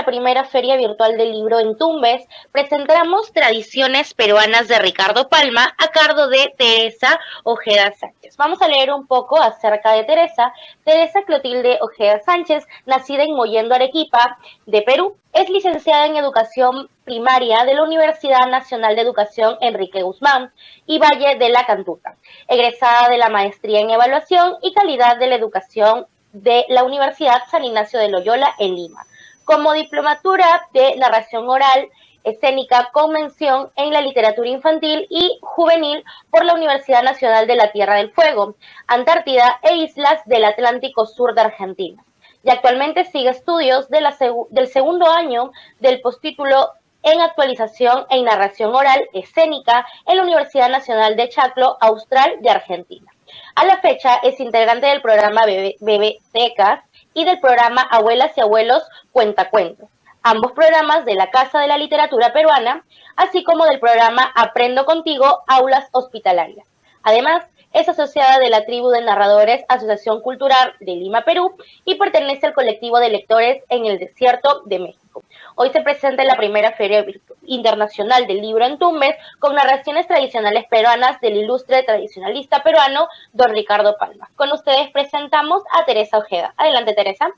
la primera Feria Virtual del Libro en Tumbes, presentamos Tradiciones Peruanas de Ricardo Palma a cargo de Teresa Ojeda Sánchez. Vamos a leer un poco acerca de Teresa. Teresa Clotilde Ojeda Sánchez, nacida en Mollendo, Arequipa, de Perú, es licenciada en Educación Primaria de la Universidad Nacional de Educación Enrique Guzmán y Valle de la Cantuta, egresada de la Maestría en Evaluación y Calidad de la Educación de la Universidad San Ignacio de Loyola en Lima, como diplomatura de narración oral escénica con mención en la literatura infantil y juvenil por la Universidad Nacional de la Tierra del Fuego, Antártida e Islas del Atlántico Sur de Argentina. Y actualmente sigue estudios del segundo año del postítulo en actualización e narración oral escénica en la Universidad Nacional de Chaclo, Austral de Argentina. A la fecha es integrante del programa Bebetecas y del programa Abuelas y Abuelos Cuentacuentos, ambos programas de la Casa de la Literatura Peruana, así como del programa Aprendo Contigo, Aulas Hospitalarias. Además, es asociada de la Tribu de Narradores, Asociación Cultural de Lima, Perú, y pertenece al colectivo de lectores en el Desierto de México. Hoy se presenta en la primera Feria Internacional del Libro en Tumbes, con narraciones tradicionales peruanas del ilustre tradicionalista peruano, don Ricardo Palma. Con ustedes presentamos a Teresa Ojeda. Adelante, Teresa.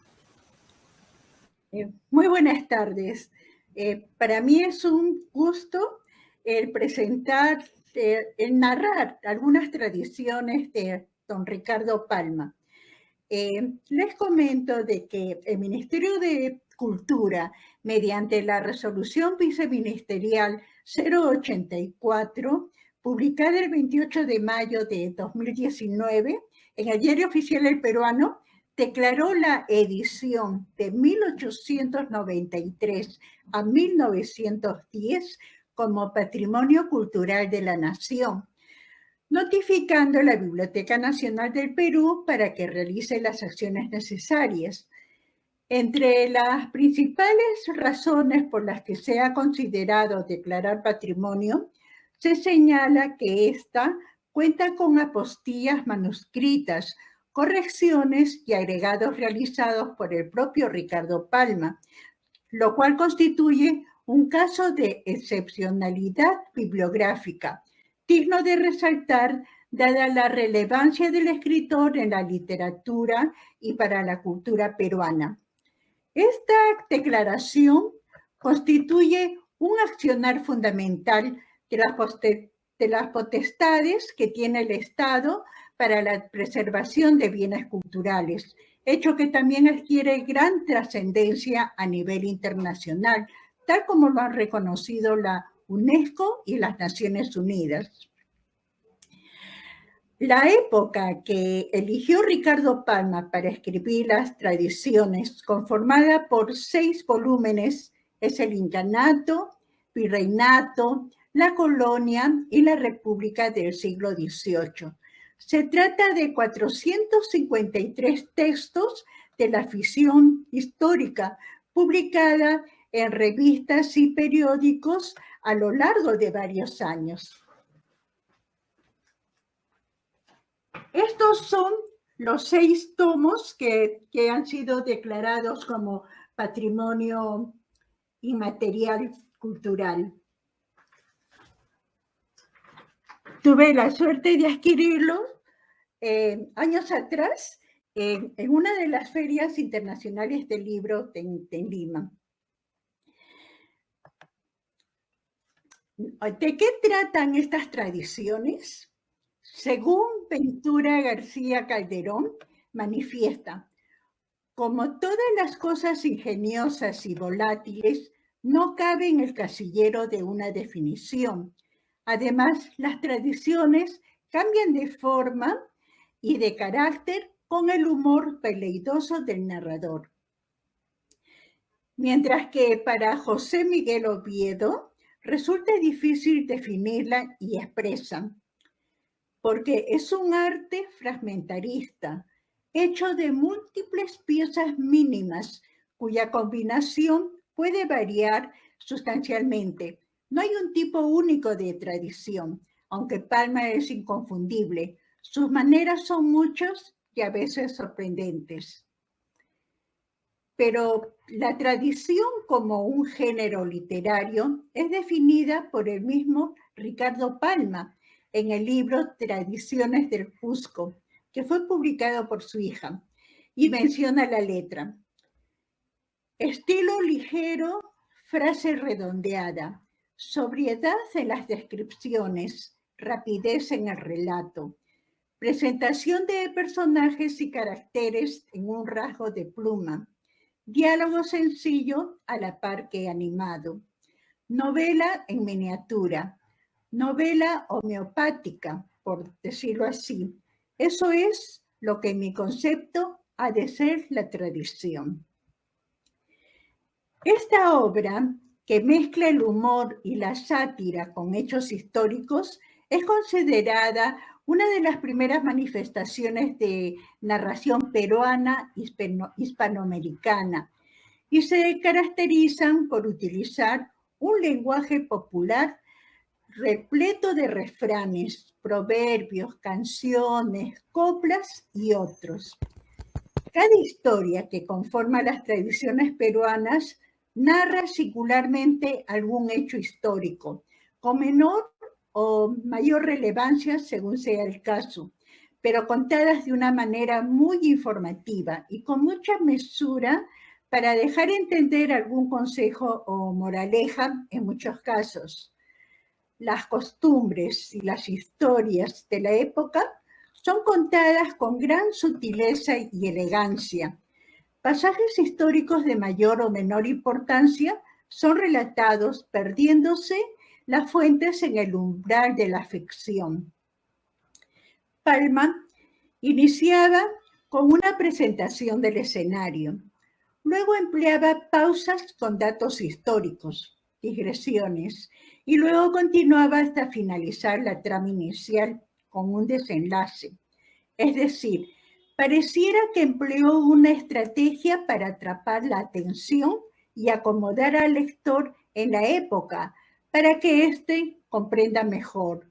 Muy buenas tardes. Para mí es un gusto el presentar, el narrar algunas tradiciones de don Ricardo Palma. Les comento de que el Ministerio de Cultura, mediante la resolución viceministerial 084, publicada el 28 de mayo de 2019 en el Diario Oficial El Peruano, declaró la edición de 1893 a 1910 como Patrimonio Cultural de la Nación, notificando a la Biblioteca Nacional del Perú para que realice las acciones necesarias. Entre las principales razones por las que se ha considerado declarar patrimonio, se señala que ésta cuenta con apostillas manuscritas, correcciones y agregados realizados por el propio Ricardo Palma, lo cual constituye un caso de excepcionalidad bibliográfica, digno de resaltar dada la relevancia del escritor en la literatura y para la cultura peruana. Esta declaración constituye un accionar fundamental de las potestades que tiene el Estado para la preservación de bienes culturales, hecho que también adquiere gran trascendencia a nivel internacional, tal como lo han reconocido la UNESCO y las Naciones Unidas. La época que eligió Ricardo Palma para escribir las tradiciones, conformada por 6 volúmenes, es el incanato, virreinato, la colonia y la república del siglo XVIII. Se trata de 453 textos de la ficción histórica, publicada en revistas y periódicos a lo largo de varios años. Estos son los 6 tomos que han sido declarados como patrimonio inmaterial cultural. Tuve la suerte de adquirirlo años atrás en una de las ferias internacionales del libro en Lima. ¿De qué tratan estas tradiciones? Según Ventura García Calderón, manifiesta, como todas las cosas ingeniosas y volátiles, no cabe en el casillero de una definición. Además, las tradiciones cambian de forma y de carácter con el humor veleidoso del narrador. Mientras que para José Miguel Oviedo resulta difícil definirla y expresa, porque es un arte fragmentarista, hecho de múltiples piezas mínimas, cuya combinación puede variar sustancialmente. No hay un tipo único de tradición, aunque Palma es inconfundible. Sus maneras son muchas y a veces sorprendentes. pero la tradición como un género literario es definida por el mismo Ricardo Palma en el libro Tradiciones del Cusco, que fue publicado por su hija, y menciona la letra. Estilo ligero, frase redondeada, sobriedad en las descripciones, rapidez en el relato, presentación de personajes y caracteres en un rasgo de pluma, diálogo sencillo a la par que animado, novela en miniatura, novela homeopática, por decirlo así. Eso es lo que en mi concepto ha de ser la tradición. Esta obra, que mezcla el humor y la sátira con hechos históricos, es considerada una de las primeras manifestaciones de narración peruana hispanoamericana y se caracterizan por utilizar un lenguaje popular repleto de refranes, proverbios, canciones, coplas y otros. Cada historia que conforma las tradiciones peruanas narra singularmente algún hecho histórico, con menor o mayor relevancia según sea el caso, pero contadas de una manera muy informativa y con mucha mesura para dejar entender algún consejo o moraleja en muchos casos. Las costumbres y las historias de la época son contadas con gran sutileza y elegancia. Pasajes históricos de mayor o menor importancia son relatados perdiéndose las fuentes en el umbral de la ficción. Palma iniciaba con una presentación del escenario. Luego empleaba pausas con datos históricos, digresiones, y luego continuaba hasta finalizar la trama inicial con un desenlace. Es decir, pareciera que empleó una estrategia para atrapar la atención y acomodar al lector en la época para que éste comprenda mejor,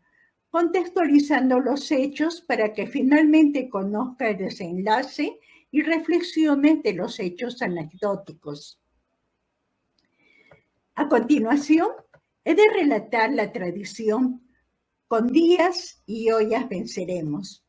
contextualizando los hechos para que finalmente conozca el desenlace y reflexiones de los hechos anecdóticos. A continuación, he de relatar la tradición Con días y ollas venceremos.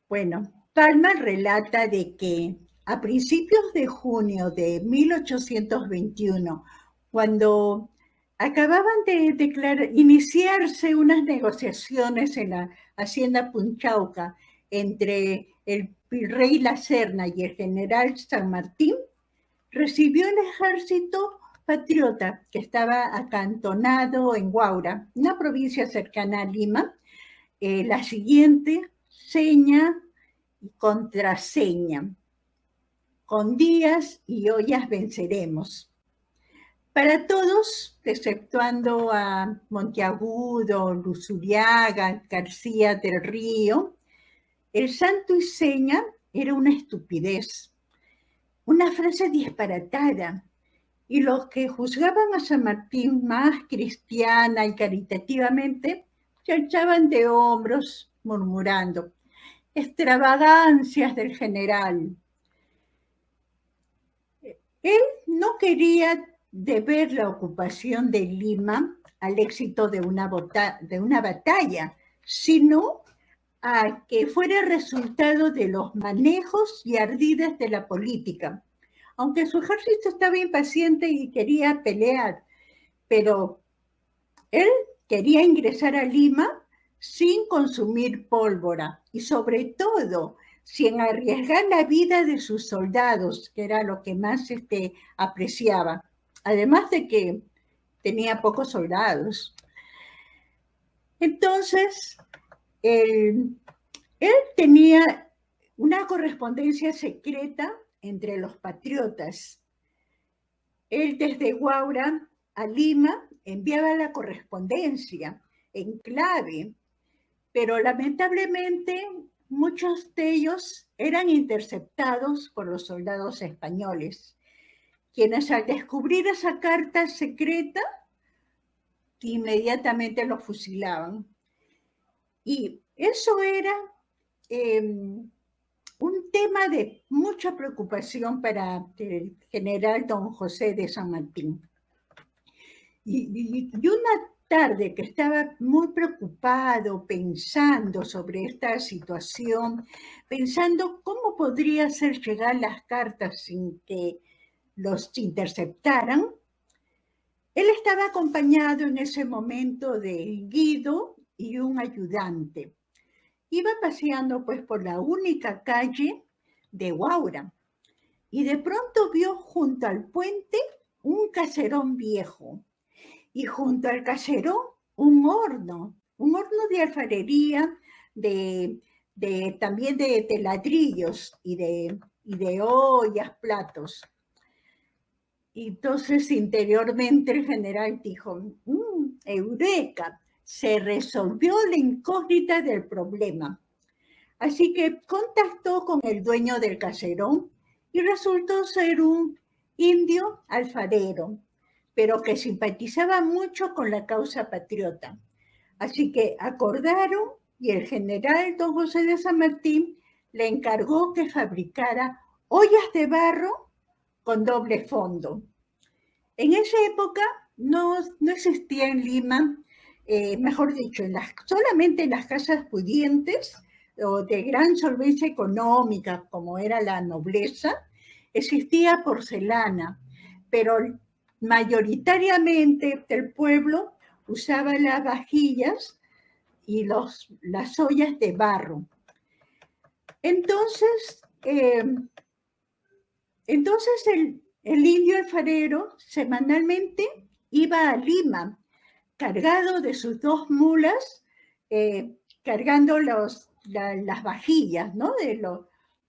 Bueno, Palma relata de que a principios de junio de 1821, cuando acababan de iniciarse unas negociaciones en la hacienda Punchauca entre el virrey La Serna y el general San Martín, recibió el ejército patriota que estaba acantonado en Huaura, una provincia cercana a Lima, la siguiente seña y contraseña. Con días y ollas venceremos. Para todos, exceptuando a Monteagudo, Luzuriaga, García del Río, el santo y seña era una estupidez, una frase disparatada, y los que juzgaban a San Martín más cristiana y caritativamente se echaban de hombros murmurando: extravagancias del general. Él no quería deber la ocupación de Lima al éxito de una batalla, sino a que fuera resultado de los manejos y ardides de la política. Aunque su ejército estaba impaciente y quería pelear, pero él quería ingresar a Lima sin consumir pólvora y sobre todo sin arriesgar la vida de sus soldados, que era lo que más apreciaba, además de que tenía pocos soldados. Entonces, él tenía una correspondencia secreta entre los patriotas. Él desde Huaura a Lima enviaba la correspondencia en clave, pero lamentablemente muchos de ellos eran interceptados por los soldados españoles, quienes al descubrir esa carta secreta inmediatamente los fusilaban. Y eso era un tema de mucha preocupación para el general don José de San Martín. Y una tarde que estaba muy preocupado pensando sobre esta situación, pensando cómo podría hacer llegar las cartas sin que los interceptaran, él estaba acompañado en ese momento de Guido y un ayudante. Iba paseando pues por la única calle de Huaura y de pronto vio junto al puente un caserón viejo y junto al caserón un horno de alfarería, también de ladrillos y de ollas, platos. Y entonces interiormente el general dijo, eureka, se resolvió la incógnita del problema. Así que contactó con el dueño del caserón y resultó ser un indio alfarero, pero que simpatizaba mucho con la causa patriota. Así que acordaron y el general don José de San Martín le encargó que fabricara ollas de barro con doble fondo. En esa época no existía en Lima, mejor dicho, solamente en las casas pudientes o de gran solvencia económica, como era la nobleza, existía porcelana, pero mayoritariamente el pueblo usaba las vajillas y las ollas de barro. Entonces el indio alfarero semanalmente iba a Lima, cargado de sus 2 mulas, cargando las vajillas, ¿no? De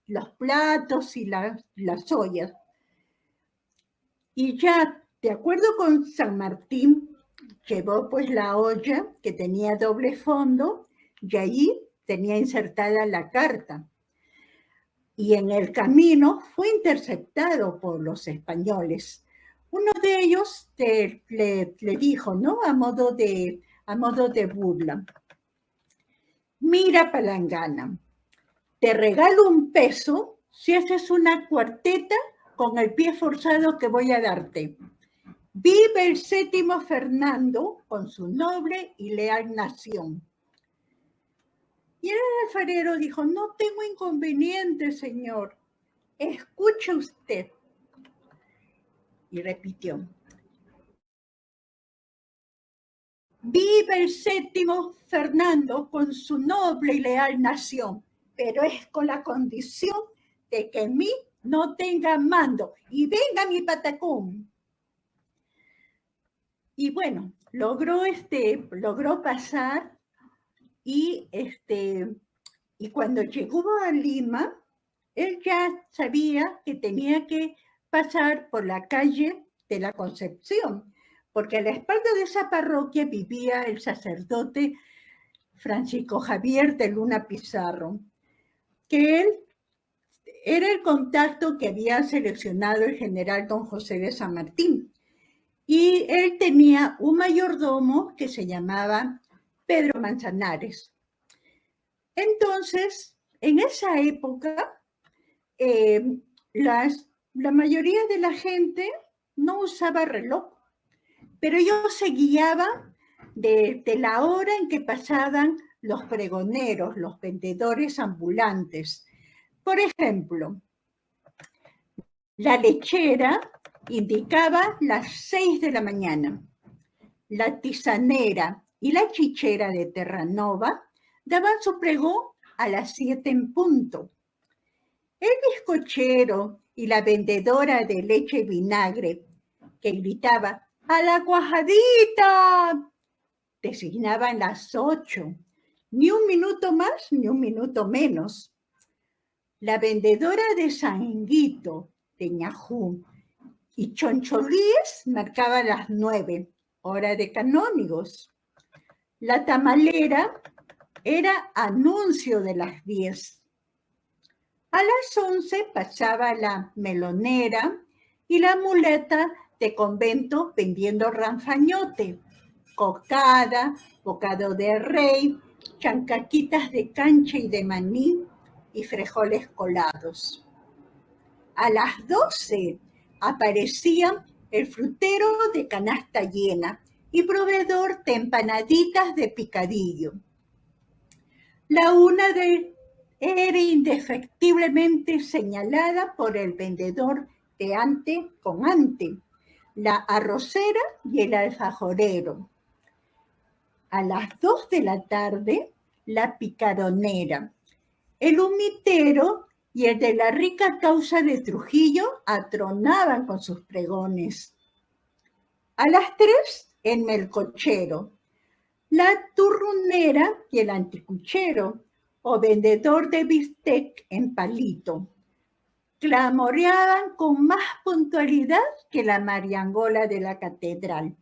los platos y las ollas. Y ya, de acuerdo con San Martín, llevó pues la olla que tenía doble fondo y allí tenía insertada la carta. Y en el camino fue interceptado por los españoles. Uno de ellos le dijo, ¿no? A modo de burla, mira palangana, te regalo 1 peso si haces una cuarteta con el pie forzado que voy a darte. Vive el 7º Fernando con su noble y leal nación. Y el alfarero dijo, no tengo inconveniente, señor. Escuche usted. Y repitió. Vive el 7º Fernando con su noble y leal nación, pero es con la condición de que en mí no tenga mando. Y venga mi patacón. Y bueno, logró pasar y cuando llegó a Lima, él ya sabía que tenía que pasar por la calle de la Concepción, porque a la espalda de esa parroquia vivía el sacerdote Francisco Javier de Luna Pizarro, que él era el contacto que había seleccionado el general don José de San Martín. Y él tenía un mayordomo que se llamaba Pedro Manzanares. Entonces, en esa época, la mayoría de la gente no usaba reloj, pero ellos se guiaban de la hora en que pasaban los pregoneros, los vendedores ambulantes. Por ejemplo, la lechera indicaba las 6 de la mañana. La tisanera y la chichera de Terranova daban su pregón a las 7 en punto. El bizcochero y la vendedora de leche y vinagre, que gritaba ¡a la cuajadita!, designaban las 8. Ni un minuto más, ni un minuto menos. La vendedora de sanguito, de ñajú y choncholíes marcaba las 9, hora de canónigos. La tamalera era anuncio de las 10. A las 11 pasaba la melonera y la muleta de convento vendiendo ranfañote, cocada, bocado de rey, chancaquitas de cancha y de maní y frijoles colados. A las 12 aparecía el frutero de canasta llena y proveedor de empanaditas de picadillo. La una era indefectiblemente señalada por el vendedor de ante con ante, la arrocera y el alfajorero. A las 2 de la tarde, la picaronera, el humitero y el de la rica causa de Trujillo atronaban con sus pregones. A las 3, el melcochero, la turrunera y el anticuchero, o vendedor de bistec en palito, clamoreaban con más puntualidad que la mariangola de la catedral.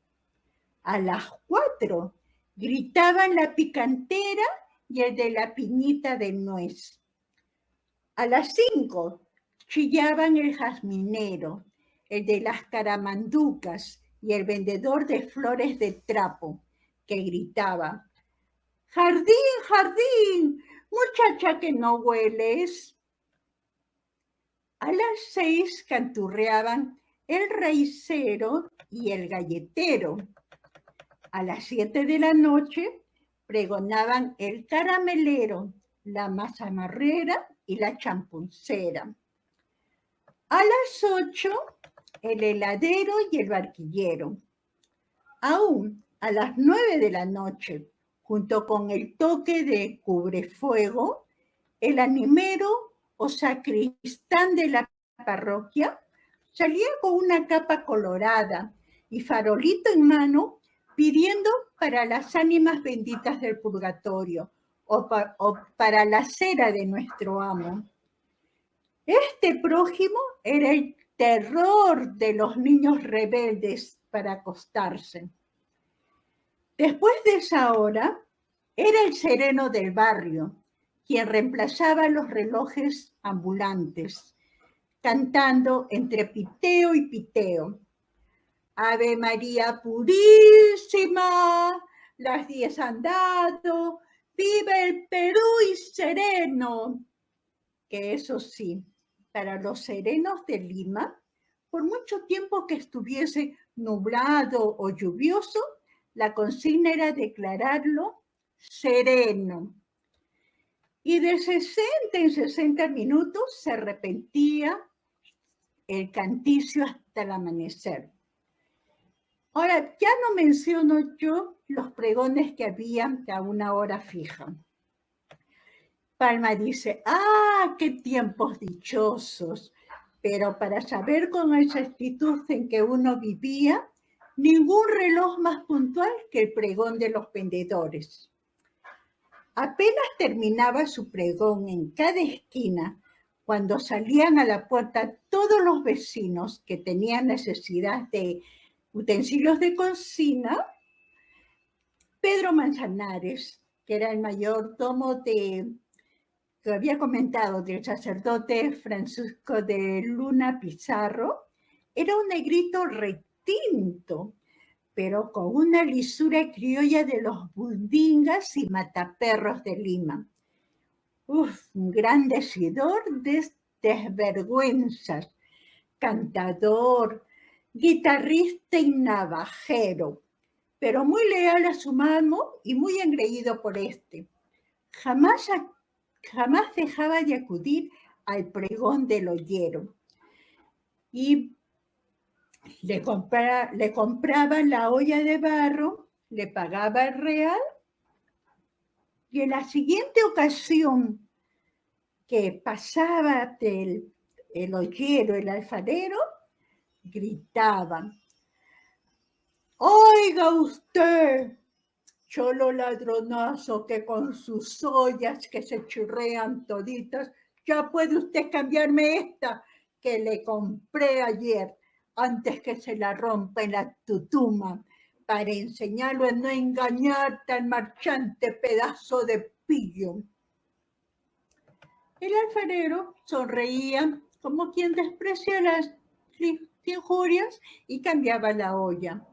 A las 4, gritaban la picantera y el de la piñita de nuez. A las 5, chillaban el jazminero, el de las caramanducas y el vendedor de flores de trapo, que gritaba: ¡Jardín, jardín! ¡Muchacha que no hueles! A las 6 canturreaban el raicero y el galletero. A las 7 de la noche pregonaban el caramelero, la mazamorrera y la champuncera. A las 8, el heladero y el barquillero. Aún a las 9 de la noche, junto con el toque de cubrefuego, el animero o sacristán de la parroquia salía con una capa colorada y farolito en mano pidiendo para las ánimas benditas del purgatorio o para la cera de nuestro amo. Este prójimo era el terror de los niños rebeldes para acostarse. Después de esa hora, era el sereno del barrio, quien reemplazaba los relojes ambulantes, cantando entre piteo y piteo: Ave María Purísima, las 10 han dado, viva el Perú y sereno. Que eso sí, para los serenos de Lima, por mucho tiempo que estuviese nublado o lluvioso, la consigna era declararlo sereno. Y de 60 en 60 minutos se repetía el canticio hasta el amanecer. Ahora, ya no menciono yo los pregones que había a una hora fija. Palma dice: ¡ah, qué tiempos dichosos! Pero para saber con exactitud en que uno vivía, ningún reloj más puntual que el pregón de los vendedores. Apenas terminaba su pregón en cada esquina, cuando salían a la puerta todos los vecinos que tenían necesidad de utensilios de cocina, Pedro Manzanares, que era el mayordomo que había comentado, del sacerdote Francisco de Luna Pizarro, era un negrito retinto, pero con una lisura criolla de los bundingas y mataperros de Lima. Un gran decidor de desvergüenzas, cantador, guitarrista y navajero, pero muy leal a su amo y muy engreído por este. Jamás dejaba de acudir al pregón del ollero y le compraba la olla de barro, le pagaba el real, y en la siguiente ocasión que pasaba el ollero, el alfarero, gritaban: ¡oiga usted, cholo ladronazo, que con sus ollas que se churrean toditas, ya puede usted cambiarme esta que le compré ayer, antes que se la rompa en la tutuma, para enseñarlo a no engañarte al marchante pedazo de pillo? El alfarero sonreía como quien desprecia las injurias y cambiaba la olla.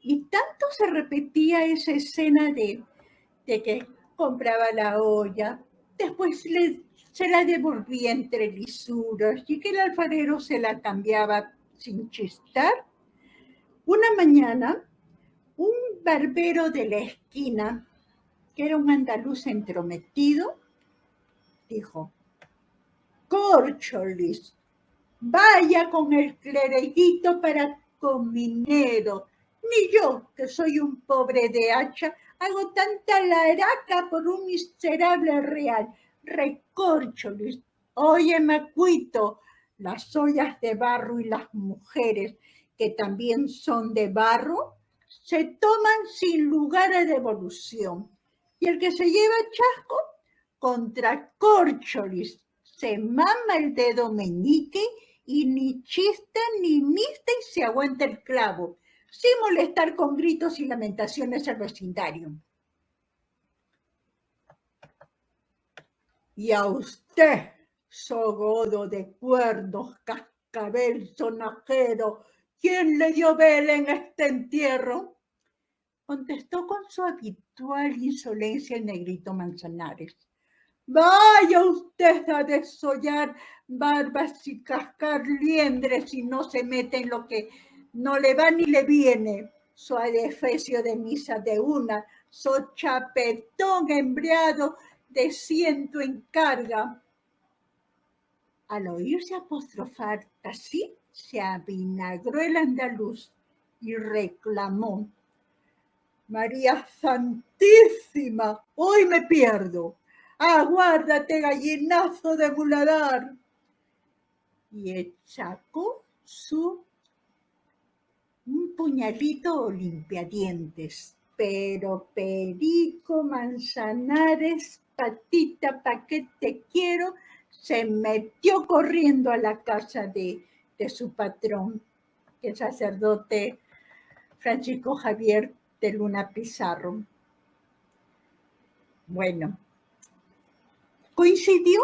Y tanto se repetía esa escena de que compraba la olla, después le se la devolvía entre lisuras y que el alfarero se la cambiaba sin chistar. Una mañana, un barbero de la esquina, que era un andaluz entrometido, dijo: Córcholis, vaya con el cleriguito para cominero. Ni yo, que soy un pobre de hacha, hago tanta laraca por un miserable real. Recórcholis, oye, Macuito, las ollas de barro y las mujeres, que también son de barro, se toman sin lugar a devolución. Y el que se lleva chasco, contra Córcholis, se mama el dedo meñique y ni chista ni mista y se aguanta el clavo, sin molestar con gritos y lamentaciones al vecindario. Y a usted, sogodo de cuernos, cascabel, sonajero, ¿quién le dio vela en este entierro? Contestó con su habitual insolencia el negrito Manzanares. Vaya usted a desollar barbas y cascar liendres y no se mete en lo que no le va ni le viene. Su adefesio de misa de una, su chapetón embriado de ciento en carga. Al oírse apostrofar así, se avinagró el andaluz y reclamó: María Santísima, hoy me pierdo. Aguárdate, gallinazo de muladar. Y sacó un puñalito limpiadientes. Pero Perico Manzanares, patita, pa' qué te quiero, se metió corriendo a la casa de su patrón, el sacerdote Francisco Javier de Luna Pizarro. Bueno, coincidió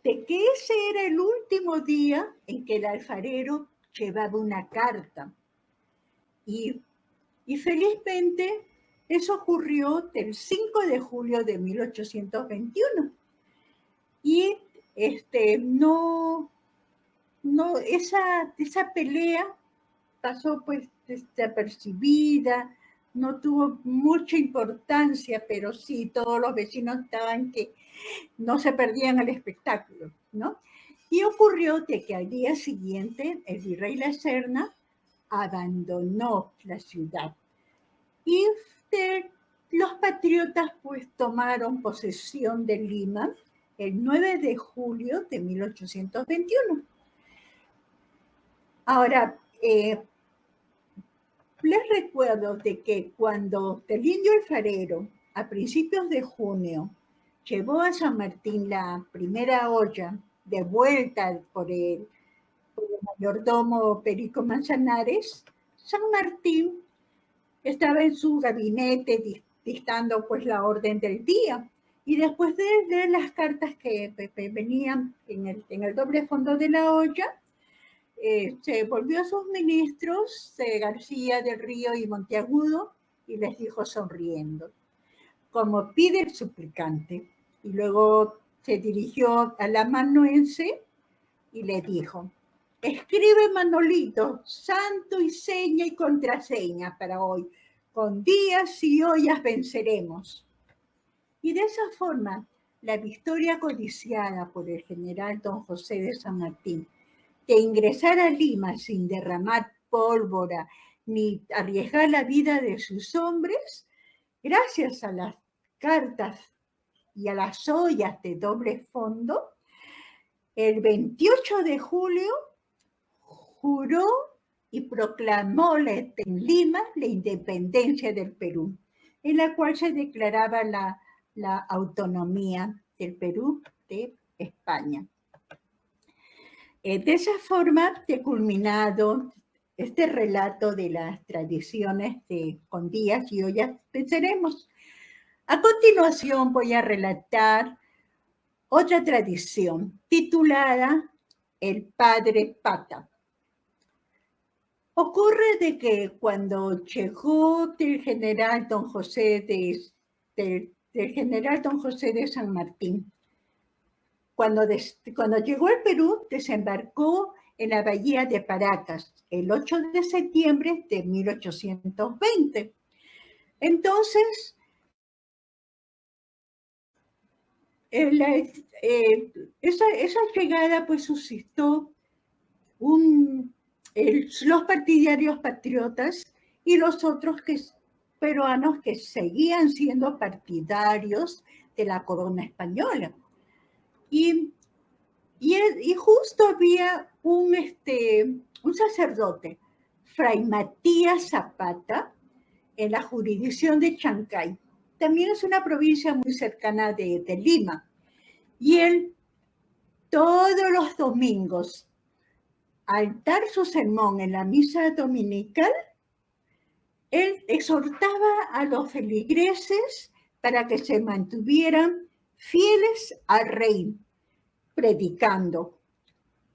de que ese era el último día en que el alfarero llevaba una carta. Y felizmente eso ocurrió el 5 de julio de 1821. Y esa pelea pasó pues desapercibida, no tuvo mucha importancia, pero sí todos los vecinos estaban que no se perdían el espectáculo, ¿no? Y ocurrió de que al día siguiente el virrey La Serna abandonó la ciudad y los patriotas pues tomaron posesión de Lima el 9 de julio de 1821. Ahora, les recuerdo de que cuando el indio alfarero, a principios de junio, llevó a San Martín la primera olla de vuelta por el mayordomo Perico Manzanares, San Martín estaba en su gabinete dictando pues la orden del día. Y después de leer las cartas que venían en el doble fondo de la olla, se volvió a sus ministros, García del Río y Monteagudo, y les dijo sonriendo, como pide el suplicante. Y luego se dirigió al amanuense y le dijo: escribe, Manolito, santo y seña y contraseña para hoy. Con días y ollas venceremos. Y de esa forma, la victoria codiciada por el general don José de San Martín, de ingresar a Lima sin derramar pólvora ni arriesgar la vida de sus hombres, gracias a las cartas y a las ollas de doble fondo, el 28 de julio juró y proclamó en Lima la independencia del Perú, en la cual se declaraba la autonomía del Perú de España. De esa forma he culminado este relato de las tradiciones de con días y ollas venceremos. A continuación voy a relatar otra tradición titulada El Padre Pata. Ocurre de que cuando llegó el general don José de San Martín Cuando llegó al Perú, desembarcó en la bahía de Paracas el 8 de septiembre de 1820. Entonces, esa llegada pues suscitó los partidarios patriotas y los otros peruanos que seguían siendo partidarios de la corona española. Y justo había un sacerdote, Fray Matías Zapata, en la jurisdicción de Chancay. También es una provincia muy cercana de Lima. Y él, todos los domingos, al dar su sermón en la misa dominical, él exhortaba a los feligreses para que se mantuvieran fieles al rey, predicando: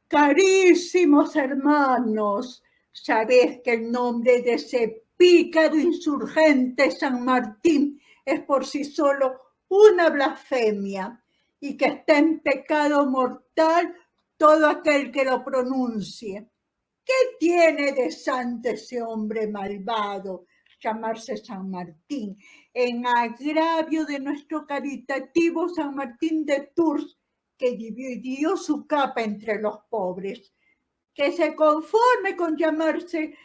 carísimos hermanos, sabéis que el nombre de ese pícaro insurgente San Martín es por sí solo una blasfemia y que está en pecado mortal todo aquel que lo pronuncie. ¿Qué tiene de santo ese hombre malvado, llamarse San Martín, en agravio de nuestro caritativo San Martín de Tours, que dividió su capa entre los pobres? Que se conforme con llamarse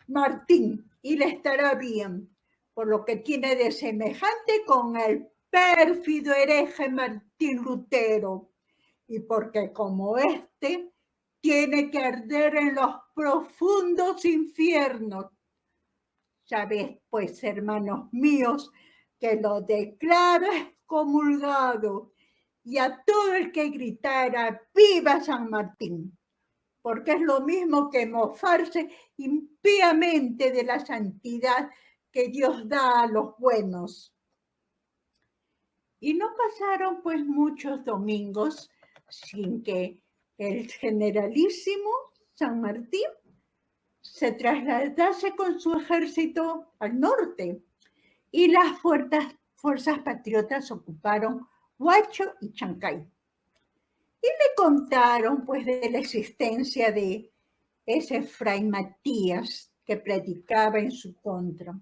Martín y le estará bien, por lo que tiene de semejante con el pérfido hereje Martín Lutero, y porque como tiene que arder en los profundos infiernos. Sabéis, pues, hermanos míos, que lo declaro excomulgado, y a todo el que gritara ¡viva San Martín!, porque es lo mismo que mofarse impíamente de la santidad que Dios da a los buenos. Y no pasaron pues muchos domingos sin que el generalísimo San Martín se trasladase con su ejército al norte y las fuerzas patriotas ocuparon Huacho y Chancay. Y le contaron pues de la existencia de ese Fray Matías que predicaba en su contra.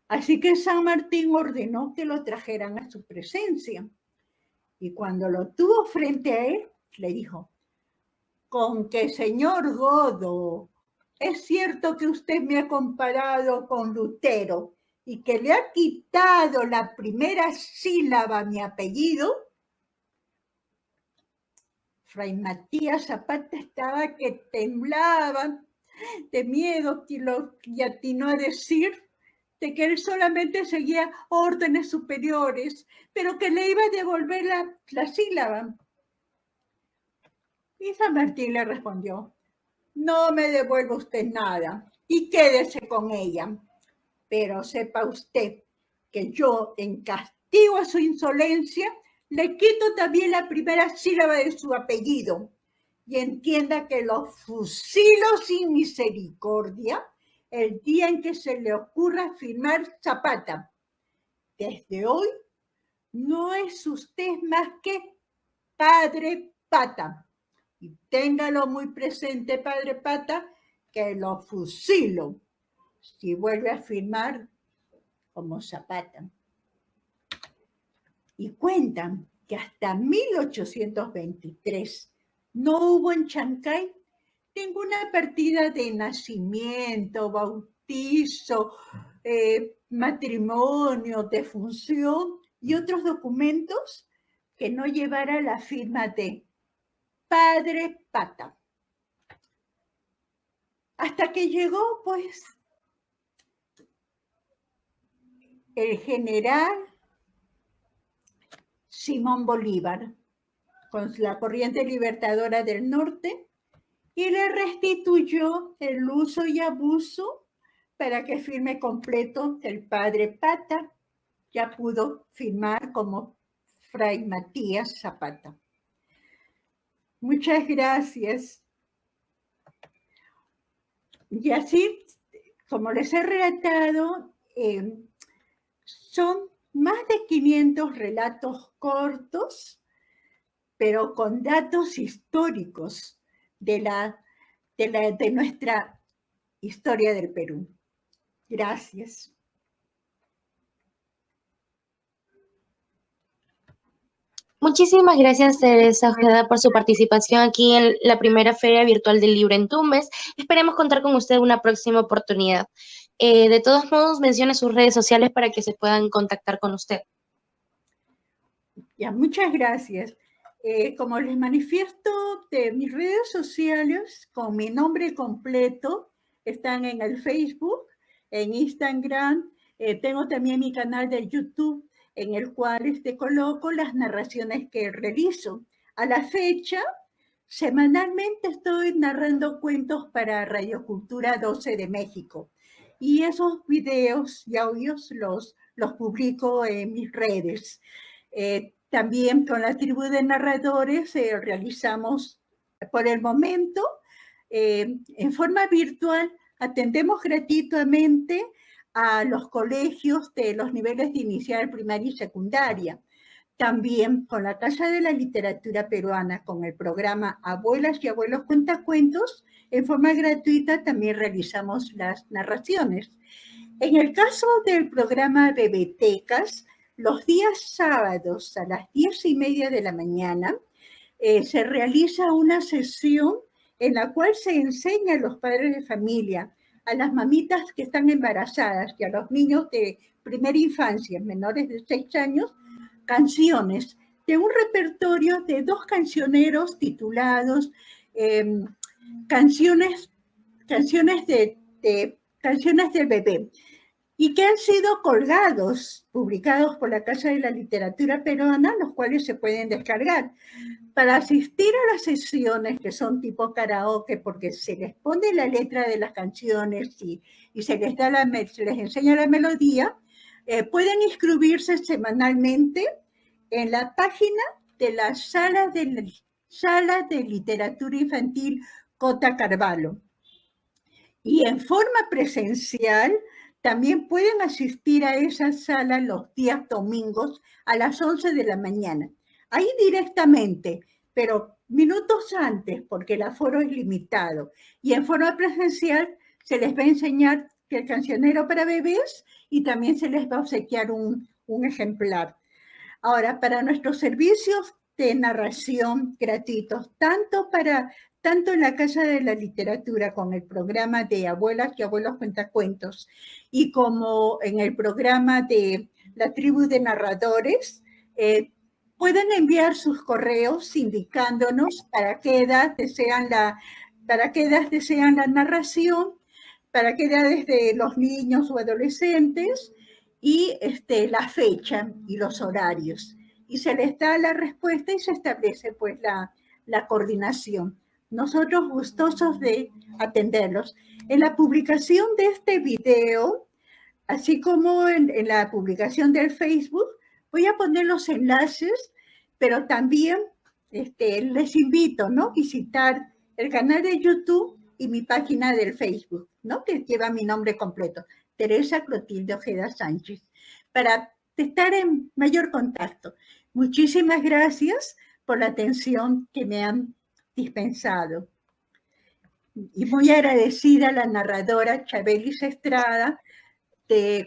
Así que San Martín ordenó que lo trajeran a su presencia. Y cuando lo tuvo frente a él, le dijo: con que, señor Godo, es cierto que usted me ha comparado con Lutero y que le ha quitado la primera sílaba a mi apellido. Fray Matías Zapata estaba que temblaba de miedo y atinó a decir de que él solamente seguía órdenes superiores, pero que le iba a devolver la sílaba. Y San Martín le respondió: no me devuelva usted nada y quédese con ella, pero sepa usted que yo, en castigo a su insolencia, le quito también la primera sílaba de su apellido, y entienda que lo fusilo sin misericordia el día en que se le ocurra firmar Zapata. Desde hoy no es usted más que Padre Pata. Y téngalo muy presente, Padre Pata, que lo fusilo si vuelve a firmar como Zapata. Y cuentan que hasta 1823 no hubo en Chancay ninguna partida de nacimiento, bautizo, matrimonio, defunción y otros documentos que no llevara la firma de Padre Pata. Hasta que llegó, pues, el general Simón Bolívar con la corriente libertadora del norte y le restituyó el uso y abuso para que firme completo el Padre Pata. Ya pudo firmar como Fray Matías Zapata. Muchas gracias. Y así, como les he relatado, son más de 500 relatos cortos pero con datos históricos de nuestra historia del Perú. Gracias. Muchísimas gracias, Teresa Ojeda, por su participación aquí en la primera Feria Virtual del Libro en Tumbes. Esperemos contar con usted en una próxima oportunidad. De todos modos, mencione sus redes sociales para que se puedan contactar con usted. Ya, muchas gracias. Como les manifiesto, de mis redes sociales con mi nombre completo están en el Facebook, en Instagram. Tengo también mi canal de YouTube en el cual coloco las narraciones que realizo. A la fecha, semanalmente estoy narrando cuentos para Radio Cultura 12 de México. Y esos videos y audios los publico en mis redes. También con la tribu de narradores realizamos, por el momento, en forma virtual, atendemos gratuitamente a los colegios de los niveles de inicial, primaria y secundaria. También con la Casa de la Literatura Peruana, con el programa Abuelas y Abuelos Cuentacuentos, en forma gratuita también realizamos las narraciones. En el caso del programa Bebetecas, los días sábados a las 10:30 de la mañana se realiza una sesión en la cual se enseña a los padres de familia, a las mamitas que están embarazadas y a los niños de primera infancia, menores de 6 años, canciones de un repertorio de 2 cancioneros titulados canciones del bebé, y que han sido publicados por la Casa de la Literatura Peruana, los cuales se pueden descargar. Para asistir a las sesiones que son tipo karaoke, porque se les pone la letra de las canciones y se les enseña la melodía, pueden inscribirse semanalmente en la página de la Sala de Literatura Infantil Cota Carvalho. Y en forma presencial, también pueden asistir a esa sala los días domingos a las 11 de la mañana. Ahí directamente, pero minutos antes, porque el aforo es limitado. Y en forma presencial se les va a enseñar el cancionero para bebés y también se les va a obsequiar un ejemplar. Ahora, para nuestros servicios de narración gratuitos, tanto en la Casa de la Literatura con el programa de Abuelas y Abuelos Cuentacuentos y como en el programa de la tribu de narradores, pueden enviar sus correos indicándonos para qué edad desean la narración, para qué edades de los niños o adolescentes y la fecha y los horarios. Y se les da la respuesta y se establece pues la coordinación. Nosotros gustosos de atenderlos. En la publicación de este video, así como en la publicación del Facebook, voy a poner los enlaces, pero también les invito, ¿no?, visitar el canal de YouTube y mi página del Facebook, ¿no?, que lleva mi nombre completo, Teresa Clotilde Ojeda Sánchez, para estar en mayor contacto. Muchísimas gracias por la atención que me han dispensado. Y muy agradecida a la narradora Chabelis Estrada,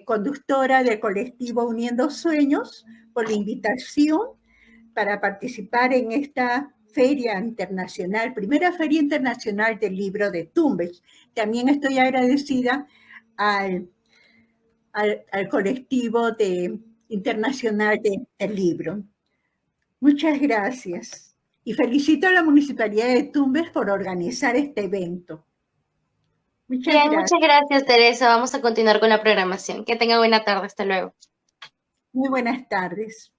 conductora del colectivo Uniendo Sueños, por la invitación para participar en esta feria internacional, primera feria internacional del libro de Tumbes. También estoy agradecida al colectivo internacional del libro. Muchas gracias. Y felicito a la Municipalidad de Tumbes por organizar este evento. Muchas gracias, Teresa. Vamos a continuar con la programación. Que tenga buena tarde. Hasta luego. Muy buenas tardes.